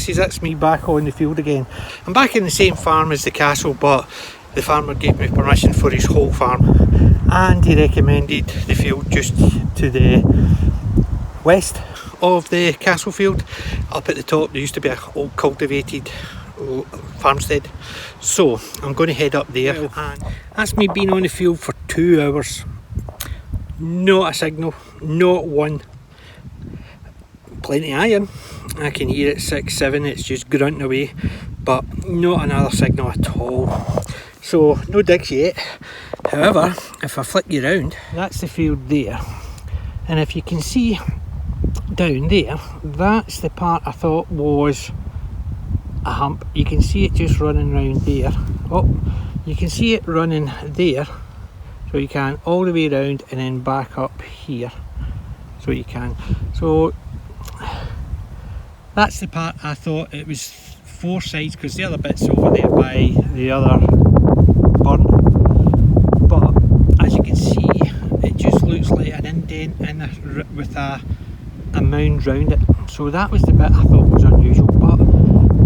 lasses, it's me back on the field again. I'm back in the same farm as the castle, but the farmer gave me permission for his whole farm, and he recommended the field just to the west of the castle field. Up at the top there used to be an old cultivated farmstead, so I'm going to head up there. And that's me being on the field for 2 hours. Not a signal, not one. Plenty of iron, I can hear it 6, 7, it's just grunting away, but not another signal at all. So no digs yet. However, if I flick you around, that's the field there, and if you can see down there, that's the part I thought was a hump. You can see it just running round there. Oh, you can see it running there, so you can all the way around and then back up here, so you can. So that's the part I thought it was 4 sides, because the other bit's over there by the other burn. But as you can see, it just looks like an indent with a mound round it. So that was the bit I thought was unusual, but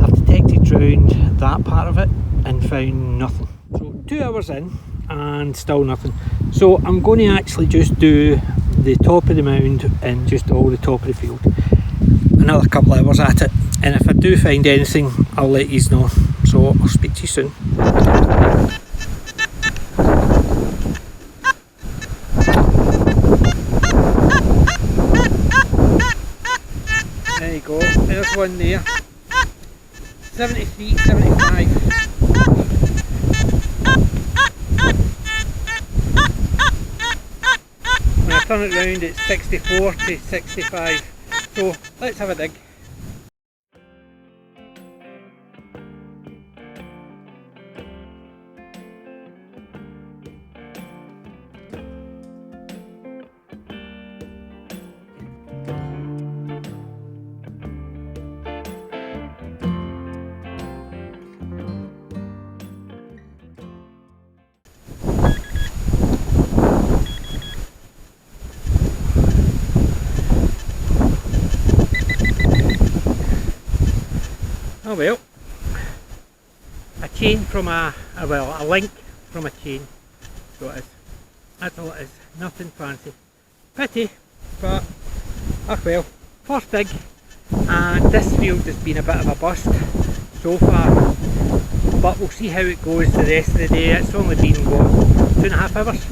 I've detected round that part of it and found nothing. So 2 hours in and still nothing. So I'm going to actually just do the top of the mound and just all the top of the field. Another couple of hours at it, and if I do find anything I'll let you know. So I'll speak to you soon. There you go, there's one there. 73, 75. When I turn it round it's 64 to 65. So let's have a dig. Oh well, a chain from a link from a chain, so it is. That's all it is, nothing fancy. Pity, but oh well. First dig, and this field has been a bit of a bust so far, but we'll see how it goes the rest of the day. It's only been, what, 2.5 hours,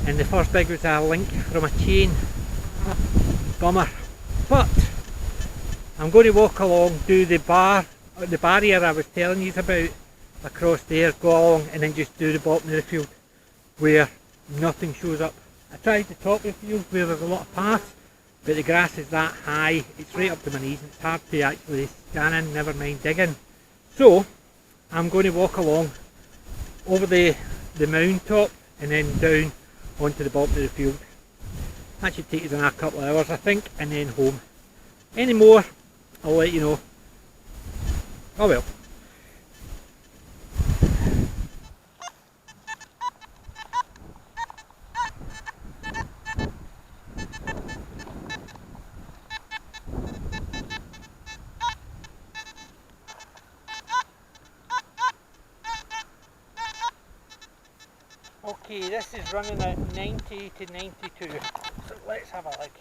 and the first dig was a link from a chain. Bummer, but I'm going to walk along, do the barrier I was telling you about across there, go along and then just do the bottom of the field where nothing shows up. I tried the top of the field where there's a lot of paths, but the grass is that high, it's right up to my knees and it's hard to actually scan in, never mind digging. So I'm going to walk along over the mound top and then down onto the bottom of the field. That should take us another couple of hours I think, and then home. Any more I'll let you know. Oh well. Okay, this is running at 90 to 92, so let's have a look.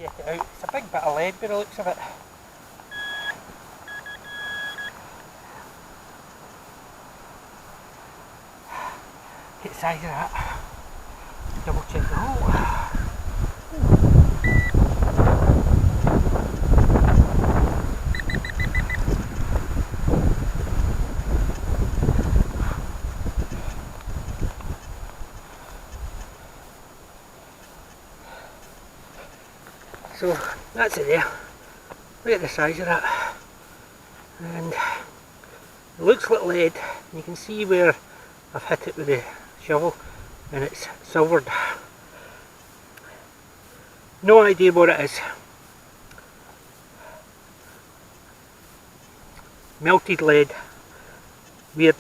get it out. It's a big bit of lead by the looks of it. Get the size of that. Double check the hole. So that's it there. Look at the size of that. And it looks like lead. You can see where I've hit it with the shovel and it's silvered. No idea what it is. Melted lead. Weird.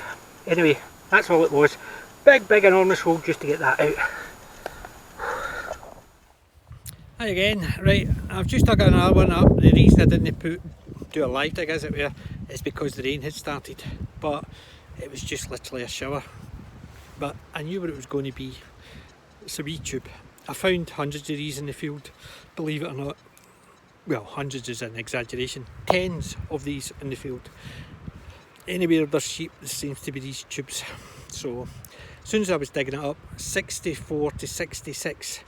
Anyway, that's all it was. Big enormous hole just to get that out. Hi again. Right, I've just dug another one up. The reason I didn't do a live dig as it were is because the rain had started, but it was just literally a shower. But I knew what it was going to be. It's a wee tube. I found hundreds of these in the field, believe it or not. Well, hundreds is an exaggeration. Tens of these in the field. Anywhere there's sheep, there seems to be these tubes. So as soon as I was digging it up, 64 to 66,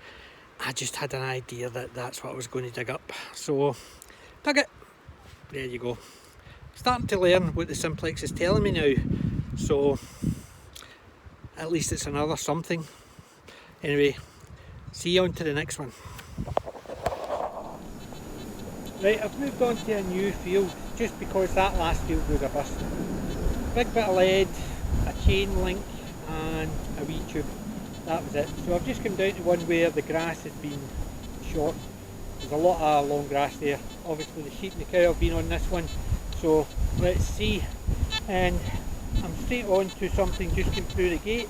I just had an idea that that's what I was going to dig up. So dug it. There you go. Starting to learn what the simplex is telling me now. So at least it's another something. Anyway, see you on to the next one. Right, I've moved on to a new field just because that last field was a bust. Big bit of lead, a chain link and a wee tube. That was it. So I've just come down to one where the grass has been short. There's a lot of long grass there. Obviously the sheep and the cow have been on this one. So let's see. And I'm straight on to something just came through the gate.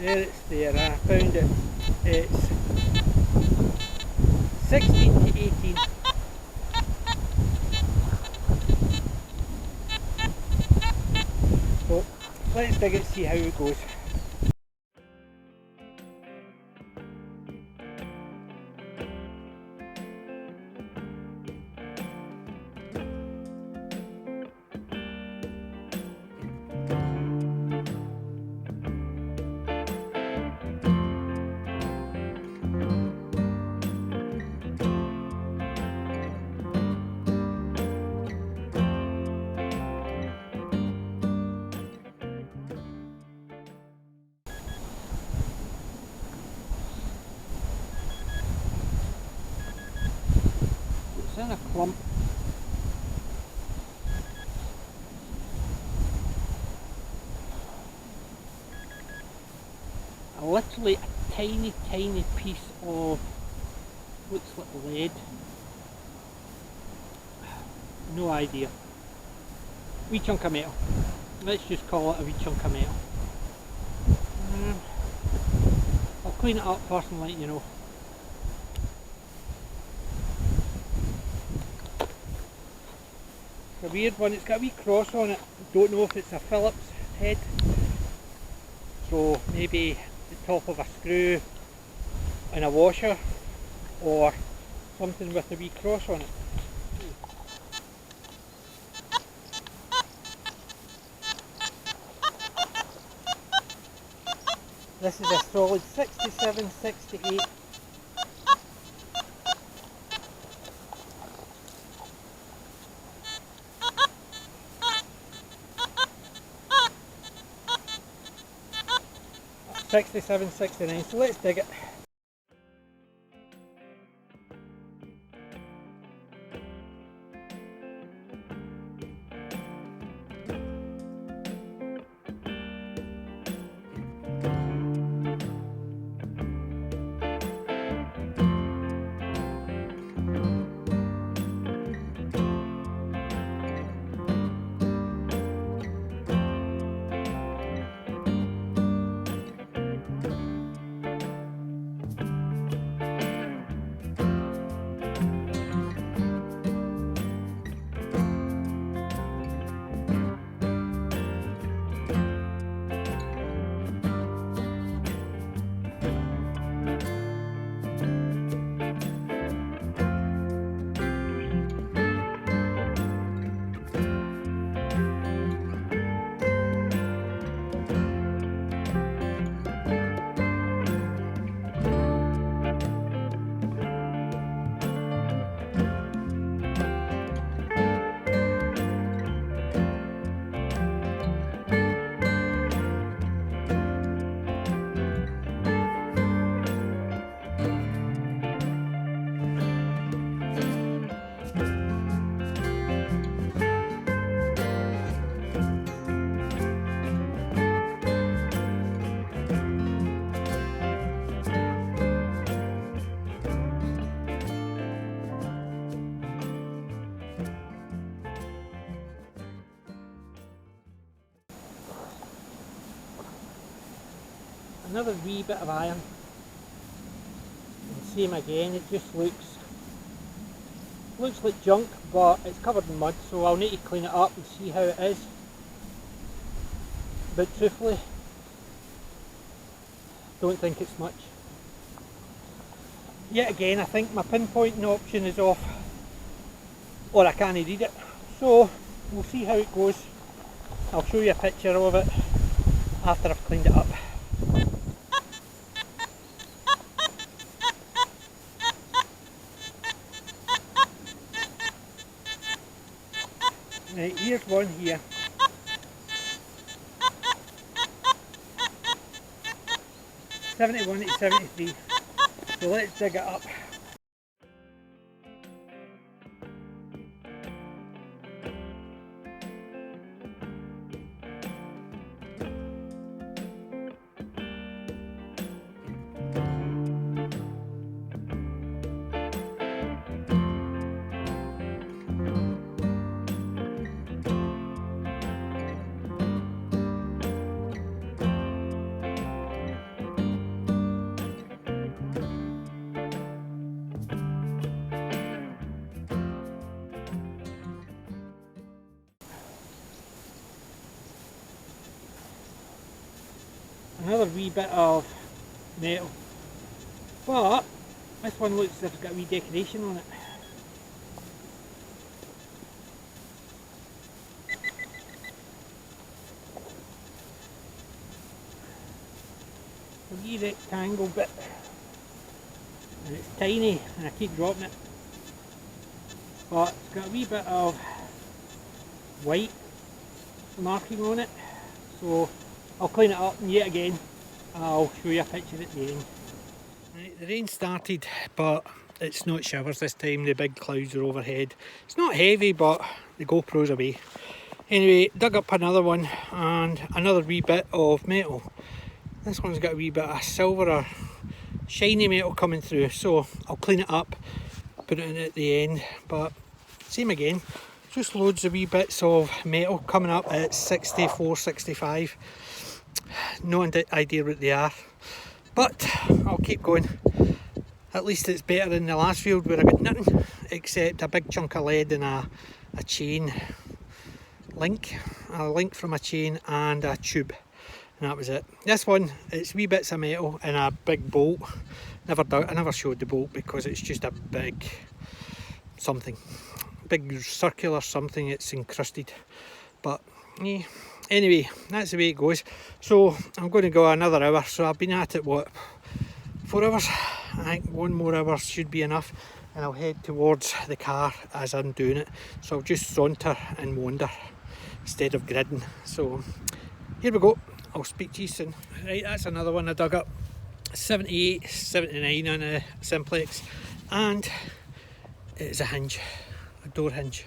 There it's there, I found it. It's 16 to 18. So let's dig it, see how it goes. It's in a clump. Literally a tiny piece of, looks like lead. No idea. Wee chunk of metal. Let's just call it a wee chunk of metal. I'll clean it up first and let you know. It's a weird one, it's got a wee cross on it. Don't know if it's a Phillips head. So maybe the top of a screw and a washer, or something with a wee cross on it. This is a solid 67, 68. $67, $69, so let's dig it. Another wee bit of iron. And same again, it just looks like junk, but it's covered in mud, so I'll need to clean it up and see how it is. But truthfully, don't think it's much. Yet again, I think my pinpointing option is off, or I can't read it. So we'll see how it goes. I'll show you a picture of it after I've cleaned it up. Right, here's one here. '71 to '73. So let's dig it up. Another wee bit of metal, but this one looks as if it's got a wee decoration on it. A wee rectangle bit, and it's tiny and I keep dropping it, but it's got a wee bit of white marking on it, so I'll clean it up and yet again I'll show you a picture at the end. Right, the rain started, but it's not showers this time, the big clouds are overhead. It's not heavy, but the GoPro's away. Anyway, dug up another one and another wee bit of metal. This one's got a wee bit of silver or shiny metal coming through, so I'll clean it up, put it in at the end, but same again. Just loads of wee bits of metal coming up at 64, 65. No idea what they are, but I'll keep going. At least it's better than the last field where I got nothing except a big chunk of lead and a chain link, a link from a chain and a tube, and that was it. This one, it's wee bits of metal and a big bolt. I never showed the bolt because it's just a big something, big circular something, it's encrusted, but yeah. Anyway, that's the way it goes. So I'm going to go another hour, so I've been at it, what, 4 hours? I think 1 more hour should be enough, and I'll head towards the car as I'm doing it. So I'll just saunter and wander instead of gridding. So here we go, I'll speak to you soon. Right, that's another one I dug up, 78, 79 on a simplex, and it's a hinge, a door hinge.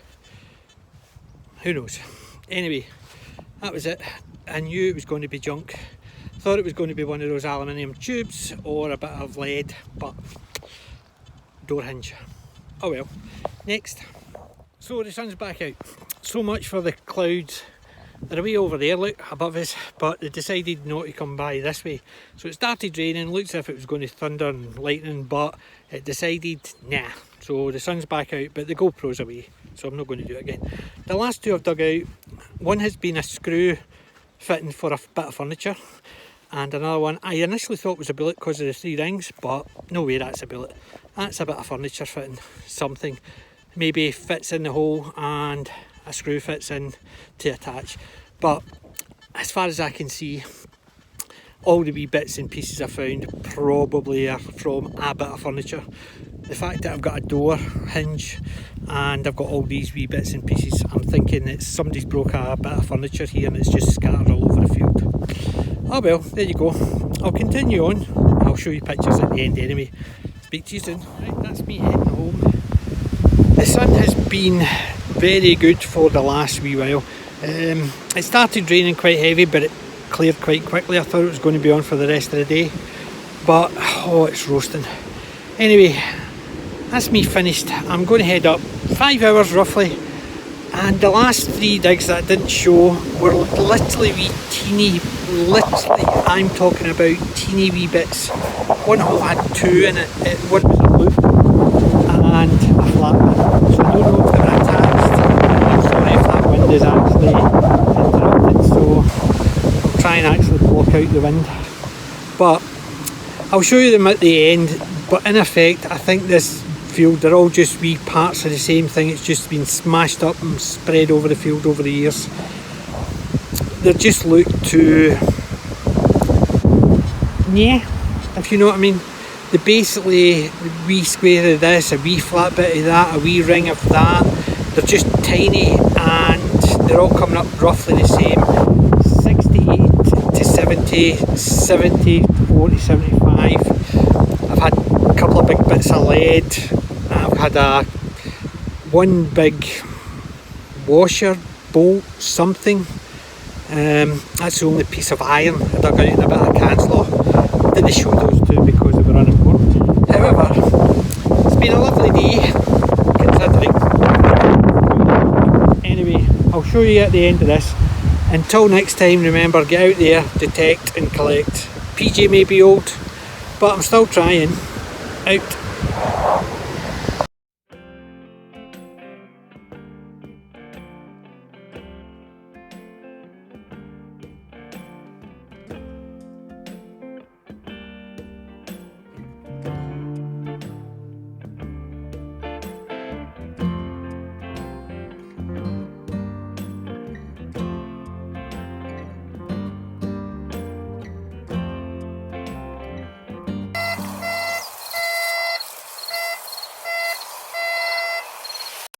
Who knows? Anyway, that was it. I knew it was going to be junk. Thought it was going to be one of those aluminium tubes or a bit of lead, but door hinge. Oh well. Next. So the sun's back out. So much for the clouds. They're away over there, look, above us, but they decided not to come by this way. So it started raining, looks as if it was going to thunder and lightning, but it decided nah. So the sun's back out, but the GoPro's away, so I'm not going to do it again. The last two I've dug out, one has been a screw fitting for a bit of furniture, and another one I initially thought was a billet because of the 3 rings, but no way that's a billet. That's a bit of furniture fitting, something. Maybe fits in the hole and a screw fits in to attach. But as far as I can see, all the wee bits and pieces I found probably are from a bit of furniture. The fact that I've got a door hinge and I've got all these wee bits and pieces, I'm thinking that somebody's broke a bit of furniture here and it's just scattered all over the field. Oh well, there you go. I'll continue on. I'll show you pictures at the end anyway. Speak to you soon. Right, that's me heading home. The sun has been very good for the last wee while. It started raining quite heavy, but it cleared quite quickly. I thought it was going to be on for the rest of the day, but oh, it's roasting. Anyway, that's me finished. I'm going to head up 5 hours roughly, And the last 3 digs that I didn't show were literally wee teeny, literally, I'm talking about teeny wee bits. One hole had 2 in it, one was a loop and a flat bit. So I don't know if they're attached. I'm sorry if that wind is actually interrupted, so I'll try and actually block out the wind. But I'll show you them at the end, but in effect I think this field, they're all just wee parts of the same thing. It's just been smashed up and spread over the field over the years. They just look to, yeah, if you know what I mean. They basically, a wee square of this, a wee flat bit of that, a wee ring of that. They're just tiny and they're all coming up roughly the same. 68 to 70, 70, 40, 75. I've had a couple of big bits of lead. I've had one big washer, bolt, something. That's the only piece of iron I dug out in a bit of cancel. Didn't show those 2 because they were unimportant. However, it's been a lovely day considering. Anyway, I'll show you at the end of this. Until next time, remember, get out there, detect and collect. PJ may be old, but I'm still trying. Out.